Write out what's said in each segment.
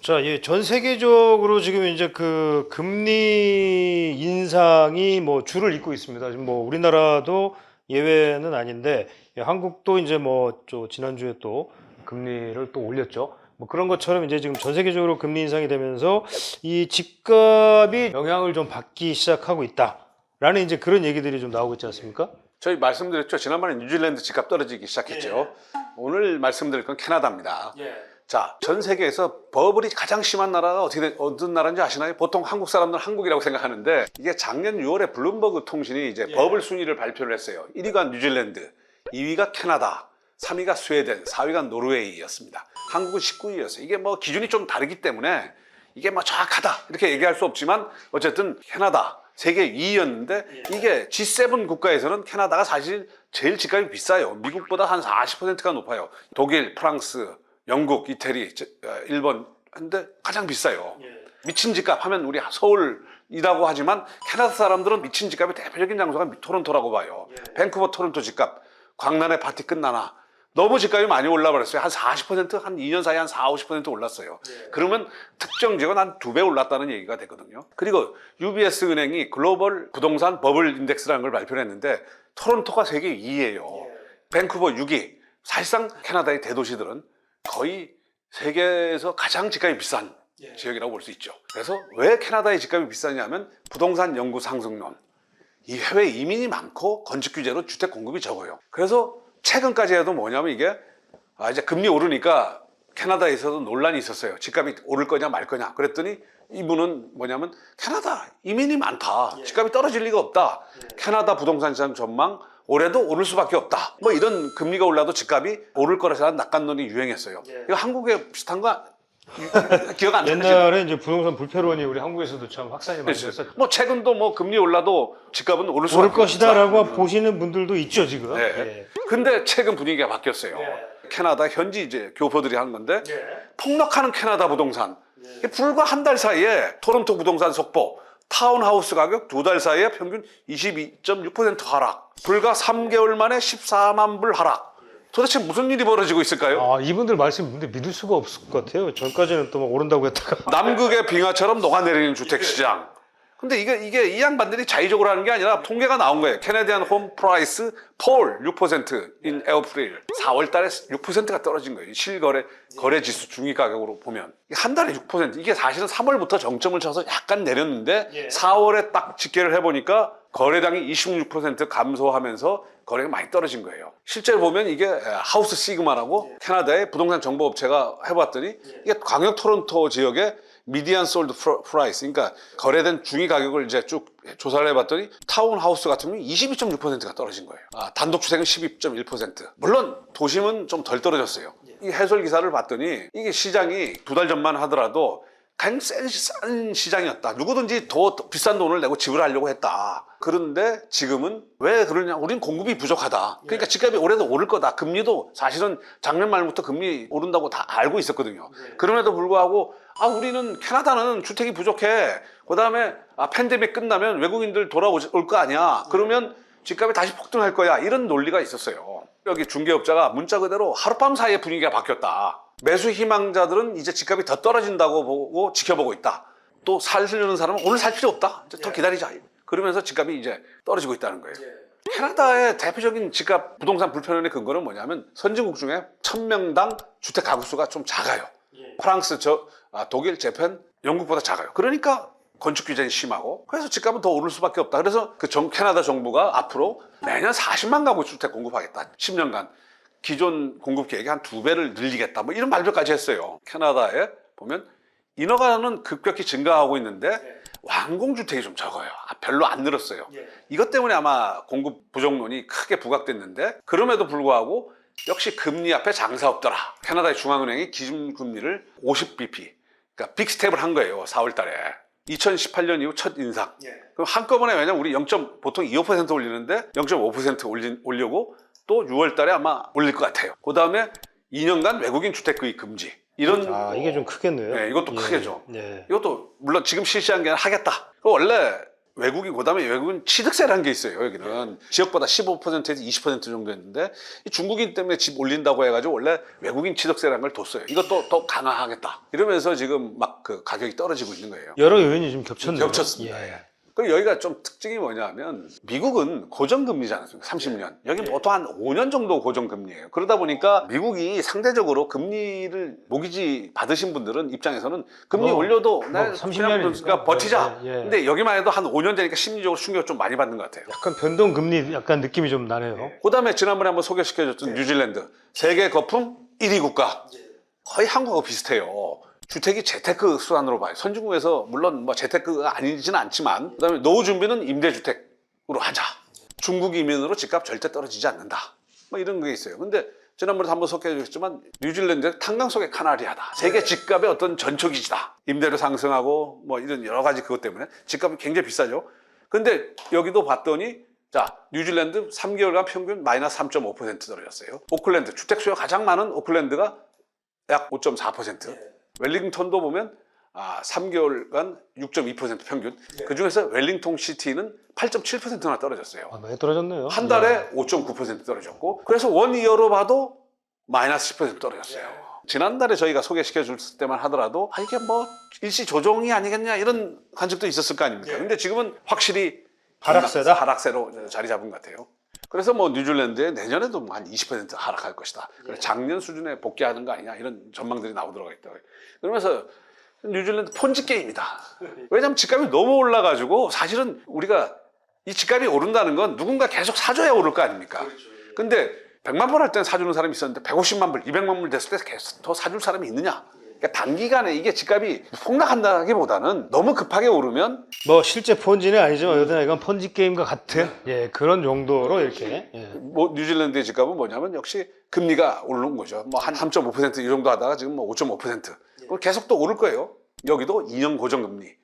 자, 예, 전 세계적으로 지금 이제 그 금리 인상이 뭐 줄을 잇고 있습니다. 지금 뭐 우리나라도 예외는 아닌데, 예, 한국도 이제 뭐 지난주에 또 금리를 또 올렸죠. 뭐 그런 것처럼 이제 지금 전 세계적으로 금리 인상이 되면서 이 집값이 영향을 좀 받기 시작하고 있다라는 이제 그런 얘기들이 좀 나오고 있지 않습니까? 저희 말씀드렸죠. 지난번에 뉴질랜드 집값 떨어지기 시작했죠. 오늘 말씀드릴 건 캐나다입니다. 자, 전 세계에서 버블이 가장 심한 나라가 어떤 나라인지 아시나요? 보통 한국 사람들은 한국이라고 생각하는데 이게 작년 6월에 블룸버그 통신이 이제 버블 순위를 발표를 했어요. 1위가 뉴질랜드, 2위가 캐나다, 3위가 스웨덴, 4위가 노르웨이였습니다. 한국은 19위였어요. 이게 뭐 기준이 좀 다르기 때문에 이게 뭐 정확하다 이렇게 얘기할 수 없지만 어쨌든 캐나다 세계 2위였는데 이게 G7 국가에서는 캐나다가 사실 제일 집값이 비싸요. 미국보다 한 40%가 높아요. 독일, 프랑스, 영국, 이태리, 일본 근데 가장 비싸요. 미친 집값 하면 우리 서울이라고 하지만 캐나다 사람들은 미친 집값의 대표적인 장소가 토론토라고 봐요. 밴쿠버 토론토 집값 광란의 파티 끝나나 너무 집값이 많이 올라버렸어요. 한 40%, 한 2년 사이에 한 4, 50% 올랐어요. 그러면 특정 지역은 한 2배 올랐다는 얘기가 되거든요. 그리고 UBS 은행이 글로벌 부동산 버블 인덱스라는 걸 발표를 했는데 토론토가 세계 2위예요. 밴쿠버 6위. 사실상 캐나다의 대도시들은 거의 세계에서 가장 집값이 비싼 지역이라고 볼 수 있죠. 그래서 왜 캐나다의 집값이 비싸냐면 부동산 연구 상승론. 이 해외 이민이 많고 건축 규제로 주택 공급이 적어요. 그래서 최근까지 해도 뭐냐면 이게 이제 금리 오르니까 캐나다에서도 논란이 있었어요. 집값이 오를 거냐 말 거냐. 그랬더니 이분은 뭐냐면 캐나다 이민이 많다. 집값이 떨어질 리가 없다. 캐나다 부동산 시장 전망 올해도 오를 수밖에 없다. 뭐 이런 금리가 올라도 집값이 오를 거라서 낙관론이 유행했어요. 이거 한국에 비슷한 거 기억 안 나죠? 옛날에 이제 부동산 불패론이 우리 한국에서도 참 확산이 많이 됐었죠. 뭐 최근도 뭐 금리 올라도 집값은 오를 오를 수밖에 것이다라고 없다. 보시는 분들도 있죠 지금. 네. 예. 근데 최근 분위기가 바뀌었어요. 캐나다 현지 이제 교포들이 하는 건데 폭락하는 캐나다 부동산. 불과 한 달 사이에 토론토 부동산 속보 타운하우스 가격 2달 사이에 평균 22.6% 하락. 불과 3개월 만에 14만 불 하락. 도대체 무슨 일이 벌어지고 있을까요? 아, 이분들 말씀 근데 믿을 수가 없을 것 같아요. 전까지는 또 막 오른다고 했다가. 남극의 빙하처럼 녹아내리는 주택시장. 근데 이게 이 양반들이 자의적으로 하는 게 아니라 통계가 나온 거예요. 캐네디안 홈 프라이스 폴 6% in 에프릴 4월 달에 6%가 떨어진 거예요. 실거래 거래 지수 중위 가격으로 보면 한 달에 6%. 이게 사실은 3월부터 정점을 쳐서 약간 내렸는데 4월에 딱 집계를 해보니까 거래량이 26% 감소하면서 거래가 많이 떨어진 거예요. 실제로 보면 이게 하우스 시그마라고 캐나다의 부동산 정보업체가 해봤더니 이게 광역 토론토 지역에 미디안 솔드 프라이스, 그러니까 거래된 중위 가격을 이제 쭉 조사를 해봤더니 타운하우스 같은 경우는 22.6%가 떨어진 거예요. 단독주택은 12.1%. 물론 도심은 좀 덜 떨어졌어요. 이 해설 기사를 봤더니 이게 시장이 2달 전만 하더라도 가장 싼 시장이었다. 누구든지 더 비싼 돈을 내고 지불하려고 했다. 그런데 지금은 왜 그러냐? 우린 공급이 부족하다. 그러니까 집값이 올해도 오를 거다. 금리도 사실은 작년 말부터 금리 오른다고 다 알고 있었거든요. 그럼에도 불구하고 우리는 캐나다는 주택이 부족해. 그다음에 팬데믹 끝나면 외국인들 돌아올 거 아니야. 그러면 집값이 다시 폭등할 거야. 이런 논리가 있었어요. 여기 중개업자가 문자 그대로 하룻밤 사이에 분위기가 바뀌었다. 매수 희망자들은 이제 집값이 더 떨어진다고 보고 지켜보고 있다. 또 살려는 사람은 오늘 살 필요 없다. 이제 더 기다리자. 그러면서 집값이 이제 떨어지고 있다는 거예요. 캐나다의 대표적인 집값 부동산 불편의 근거는 뭐냐면 선진국 중에 1000명당 주택 가구 수가 좀 작아요. 프랑스, 독일, 재팬, 영국보다 작아요. 그러니까 건축 규제는 심하고 그래서 집값은 더 오를 수밖에 없다. 그래서 캐나다 정부가 앞으로 매년 40만 가구 주택 공급하겠다. 10년간. 기존 공급 계획이 한 2배를 늘리겠다. 뭐 이런 발표까지 했어요. 캐나다에 보면 인허가는 급격히 증가하고 있는데 완공주택이 좀 적어요. 별로 안 늘었어요. 이것 때문에 아마 공급 부족론이 크게 부각됐는데 그럼에도 불구하고 역시 금리 앞에 장사 없더라. 캐나다의 중앙은행이 기준금리를 50bp, 그러니까 빅스텝을 한 거예요. 4월 달에. 2018년 이후 첫 인상. 그럼 한꺼번에 왜냐면 우리 보통 2% 올리는데 0.5% 올려고 또 6월 달에 아마 올릴 것 같아요. 그 다음에 2년간 외국인 주택 구입 금지. 이런. 이게 좀 크겠네요. 네, 이것도 크게죠. 네. 이것도 물론 지금 실시한 게 아니라 하겠다. 원래 외국인, 그다음에 외국인 취득세라는 게 있어요. 여기는 지역보다 15%에서 20% 정도 했는데 이 중국인 때문에 집 올린다고 해가지고 원래 외국인 취득세라는 걸 뒀어요. 이것도 더 강화하겠다. 이러면서 지금 막 그 가격이 떨어지고 있는 거예요. 여러 요인이 좀 겹쳤네요. 겹쳤습니다. 예. 그리고 여기가 좀 특징이 뭐냐면 미국은 고정금리지 않습니까? 30년. 여기 보통 한 5년 정도 고정금리예요. 그러다 보니까 미국이 상대적으로 금리를 모기지 받으신 분들은 입장에서는 금리 올려도 나 30년이니까 버티자. 예. 근데 여기만 해도 한 5년 되니까 심리적으로 충격을 좀 많이 받는 것 같아요. 약간 변동 금리 약간 느낌이 좀 나네요. 그다음에 지난번에 한번 소개시켜줬던 뉴질랜드 세계 거품 1위 국가. 거의 한국하고 비슷해요. 주택이 재테크 수단으로 봐요. 선진국에서 물론 뭐 재테크가 아니지는 않지만 그다음에 노후 준비는 임대주택으로 하자. 중국 이민으로 집값 절대 떨어지지 않는다. 뭐 이런 게 있어요. 근데 지난번에 한번 소개해주셨지만 뉴질랜드 탄광 속의 카나리아다. 세계 집값의 어떤 전초기지다. 임대료 상승하고 뭐 이런 여러 가지 그것 때문에 집값이 굉장히 비싸죠. 근데 여기도 봤더니 자 뉴질랜드 3개월간 평균 마이너스 3.5% 떨어졌어요. 오클랜드 주택 수요가 가장 많은 오클랜드가 약 5.4%. 웰링턴도 보면 3개월간 6.2% 평균. 그중에서 웰링턴 시티는 8.7%나 떨어졌어요. 많이 떨어졌네요. 한 달에 5.9% 떨어졌고 그래서 원이어로 봐도 마이너스 10% 떨어졌어요. 지난달에 저희가 소개시켜 줄 때만 하더라도 이게 뭐 일시 조정이 아니겠냐 이런 관측도 있었을 거 아닙니까? 근데 지금은 확실히 하락세다? 하락세로 자리 잡은 것 같아요. 그래서 뭐 뉴질랜드에 내년에도 한 20% 하락할 것이다. 작년 수준에 복귀하는 거 아니냐 이런 전망들이 나오더라고요. 그러면서 뉴질랜드 폰지 게임이다. 왜냐하면 집값이 너무 올라가지고 사실은 우리가 이 집값이 오른다는 건 누군가 계속 사줘야 오를 거 아닙니까? 근데 100만 불 할 때는 사주는 사람이 있었는데 150만 불, 200만 불 됐을 때 계속 더 사줄 사람이 있느냐? 그러니까 단기간에 이게 집값이 폭락한다기보다는 너무 급하게 오르면 뭐 실제 폰지는 아니지만 여튼 이건 폰지 게임과 같은 예, 그런 정도로 이렇게 예. 뭐 뉴질랜드의 집값은 뭐냐면 역시 금리가 오르는 거죠. 뭐 한 3.5%이 정도 하다가 지금 뭐 5.5%. 그럼 계속 또 오를 거예요. 여기도 2년 고정금리.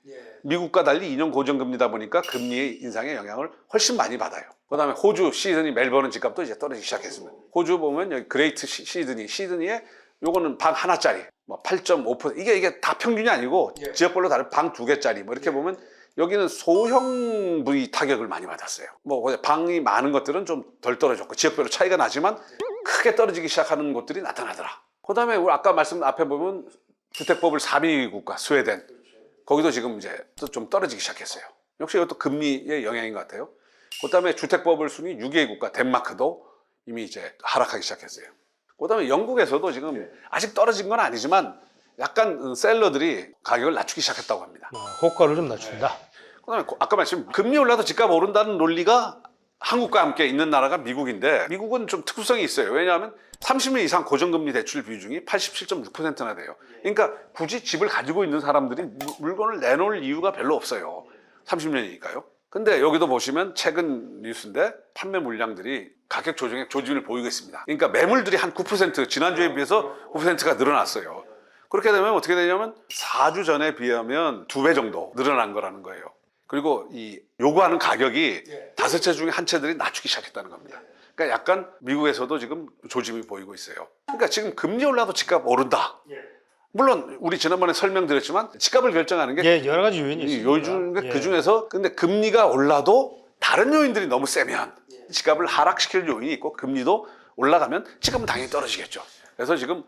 미국과 달리 2년 고정금리다 보니까 금리의 인상의 영향을 훨씬 많이 받아요. 그다음에 호주, 시드니, 멜버른 집값도 이제 떨어지기 시작했습니다. 호주 보면 여기 그레이트 시드니에 요거는 방 하나짜리 뭐 8.5% 이게 다 평균이 아니고 지역별로 다른 방 2개짜리 뭐 이렇게 보면 여기는 소형 부위 타격을 많이 받았어요. 뭐 방이 많은 것들은 좀 덜 떨어졌고 지역별로 차이가 나지만 크게 떨어지기 시작하는 곳들이 나타나더라. 그다음에 우리 아까 말씀 앞에 보면 주택법을 4위 국가 스웨덴 거기도 지금 이제 좀 떨어지기 시작했어요. 역시 이것도 금리의 영향인 것 같아요. 그다음에 주택법을 순위 6위 국가 덴마크도 이미 이제 하락하기 시작했어요. 그다음에 영국에서도 지금 아직 떨어진 건 아니지만 약간 셀러들이 가격을 낮추기 시작했다고 합니다. 호가를 좀 낮춘다. 그다음에 아까 말씀 금리 올라도 집값 오른다는 논리가 한국과 함께 있는 나라가 미국인데 미국은 좀 특수성이 있어요. 왜냐하면 30년 이상 고정금리 대출 비중이 87.6%나 돼요. 그러니까 굳이 집을 가지고 있는 사람들이 물건을 내놓을 이유가 별로 없어요. 30년이니까요. 근데 여기도 보시면 최근 뉴스인데 판매 물량들이 가격 조정의 조짐을 보이고 있습니다. 그러니까 매물들이 한 9% 지난주에 비해서 9%가 늘어났어요. 그렇게 되면 어떻게 되냐면 4주 전에 비하면 2배 정도 늘어난 거라는 거예요. 그리고 이 요구하는 가격이 5채 중에 한 채들이 낮추기 시작했다는 겁니다. 그러니까 약간 미국에서도 지금 조짐이 보이고 있어요. 그러니까 지금 금리 올라도 집값 오른다. 물론 우리 지난번에 설명드렸지만 집값을 결정하는 게 예, 여러 가지 요인이 있습니다. 요즘 예. 그 중에서 근데 금리가 올라도 다른 요인들이 너무 세면 집값을 하락시킬 요인이 있고 금리도 올라가면 집값은 당연히 떨어지겠죠. 그래서 지금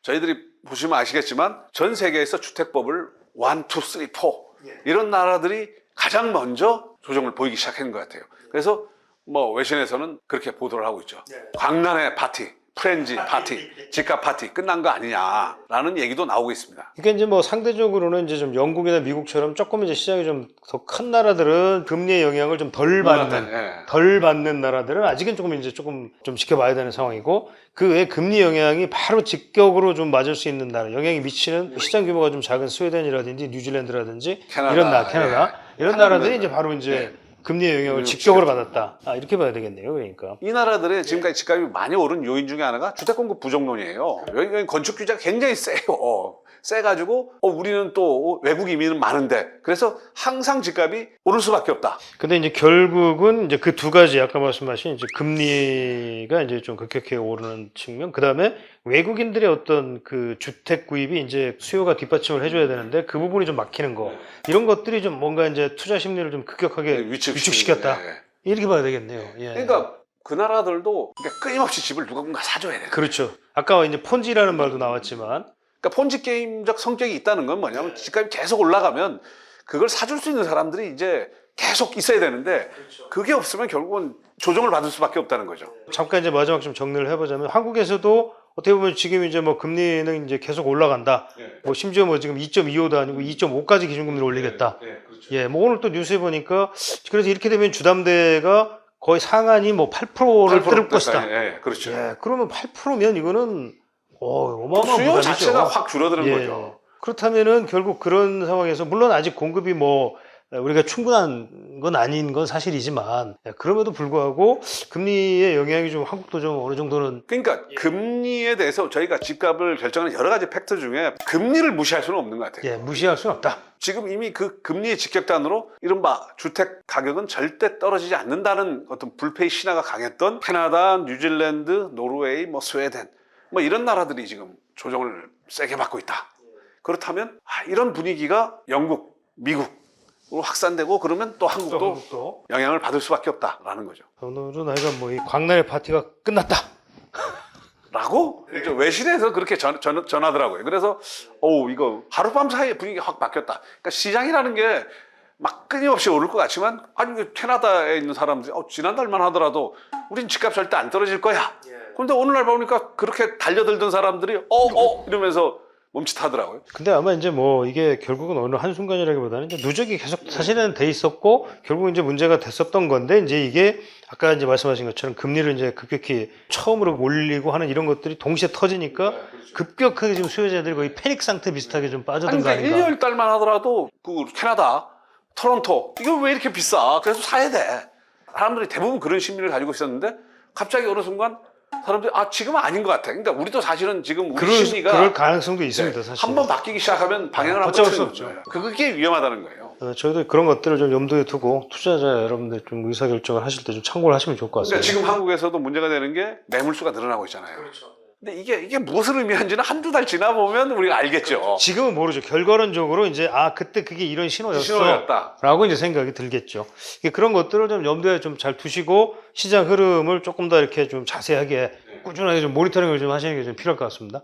저희들이 보시면 아시겠지만 전 세계에서 주택법을 1, 2, 3, 4 이런 나라들이 가장 먼저 조정을 보이기 시작한 것 같아요. 그래서 뭐 외신에서는 그렇게 보도를 하고 있죠. 광란의 파티, 프렌지 파티, 집값 파티 끝난 거 아니냐라는 얘기도 나오고 있습니다. 그러니까 이제 뭐 상대적으로는 이제 좀 영국이나 미국처럼 조금 이제 시장이 좀 더 큰 나라들은 금리의 영향을 좀 덜 받는 나라들은 아직은 조금 좀 지켜봐야 되는 상황이고 그 외에 금리 영향이 바로 직격으로 좀 맞을 수 있는 나라, 영향이 미치는 시장 규모가 좀 작은 스웨덴이라든지 뉴질랜드라든지 캐나다 이런 나라들이 이제 바로 이제 금리의 영향을 직격으로 받았다. 이렇게 봐야 되겠네요. 그러니까. 이 나라들의 지금까지 집값이 많이 오른 요인 중에 하나가 주택 공급 부족론이에요. 여기 건축 규제가 굉장히 세요. 세가지고 우리는 또 외국 이민은 많은데 그래서 항상 집값이 오를 수밖에 없다. 근데 이제 결국은 이제 그 두 가지 아까 말씀하신 이제 금리가 이제 좀 급격하게 오르는 측면, 그 다음에 외국인들의 어떤 그 주택 구입이 이제 수요가 뒷받침을 해줘야 되는데 그 부분이 좀 막히는 거 이런 것들이 좀 뭔가 이제 투자 심리를 좀 급격하게 위축시켰다. 예. 이렇게 봐야 되겠네요. 예. 그러니까 그 나라들도 그러니까 끊임없이 집을 누군가 사줘야 돼요. 그렇죠. 아까 이제 폰지라는 말도 나왔지만 그러니까 폰지 게임적 성격이 있다는 건 뭐냐면 집값이 계속 올라가면 그걸 사줄 수 있는 사람들이 이제 계속 있어야 되는데 그게 없으면 결국은 조정을 받을 수밖에 없다는 거죠. 잠깐 이제 마지막 좀 정리를 해보자면 한국에서도 어떻게 보면 지금 이제 뭐 금리는 이제 계속 올라간다. 뭐 심지어 뭐 지금 2.25도 아니고 2.5까지 기준금리를 올리겠다. 예, 뭐 오늘 또 뉴스에 보니까 그래서 이렇게 되면 주담대가 거의 상한이 뭐 8%를 뚫을 것이다. 예, 그렇죠. 예, 그러면 8%면 이거는 어마어마한 수요 부담이죠. 자체가 확 줄어드는 예. 거죠. 그렇다면은 결국 그런 상황에서 물론 아직 공급이 뭐 우리가 충분한 건 아닌 건 사실이지만 그럼에도 불구하고 금리의 영향이 좀 한국도 좀 어느 정도는 그러니까 금리에 대해서 저희가 집값을 결정하는 여러 가지 팩터 중에 금리를 무시할 수는 없는 것 같아요. 예, 무시할 수는 없다. 지금 이미 그 금리의 직격탄으로 이른바 주택 가격은 절대 떨어지지 않는다는 어떤 불패의 신화가 강했던 캐나다, 뉴질랜드, 노르웨이, 뭐 스웨덴 뭐 이런 나라들이 지금 조정을 세게 받고 있다. 그렇다면 이런 분위기가 영국, 미국으로 확산되고 그러면 또 한국도 영향을 받을 수밖에 없다라는 거죠. 오늘은 하여간 뭐 이 광란의 파티가 끝났다. 라고 외신에서 그렇게 전하더라고요. 그래서 이거 하룻밤 사이에 분위기가 확 바뀌었다. 그러니까 시장이라는 게 막 끊임없이 오를 것 같지만 아니 캐나다에 있는 사람들이 지난달만 하더라도 우린 집값 절대 안 떨어질 거야. 그런데 오늘날 보니까 그렇게 달려들던 사람들이 이러면서 멈칫하더라고요. 근데 아마 이제 뭐 이게 결국은 어느 한순간이라기보다는 이제 누적이 계속 사실은 돼 있었고 결국 이제 문제가 됐었던 건데 이제 이게 아까 이제 말씀하신 것처럼 금리를 이제 급격히 처음으로 올리고 하는 이런 것들이 동시에 터지니까 급격하게 지금 수요자들이 거의 패닉 상태 비슷하게 좀 빠져든 거 그러니까 아닌가. 1월 달만 하더라도 그 캐나다, 토론토 이거 왜 이렇게 비싸? 그래서 사야 돼. 사람들이 대부분 그런 심리를 가지고 있었는데 갑자기 어느 순간 사람들이 지금은 아닌 것 같아. 그러니까 우리도 사실은 지금 우리 심리가 그럴 가능성도 있습니다. 사실. 한번 바뀌기 시작하면 방향을 한번 어쩔 수 틀는 없죠. 거예요. 그게 위험하다는 거예요. 저희도 그런 것들을 좀 염두에 두고 투자자 여러분들 좀 의사결정을 하실 때 좀 참고를 하시면 좋을 것 같습니다. 그러니까 지금 한국에서도 문제가 되는 게 매물수가 늘어나고 있잖아요. 근데 이게 무엇을 의미하는지는 한두 달 지나보면 우리가 알겠죠. 지금은 모르죠. 결과론적으로 이제 그때 그게 이런 신호였어 신호였다. 라고 이제 생각이 들겠죠. 그런 것들을 좀 염두에 좀 잘 두시고 시장 흐름을 조금 더 이렇게 좀 자세하게 꾸준하게 좀 모니터링을 좀 하시는 게 좀 필요할 것 같습니다.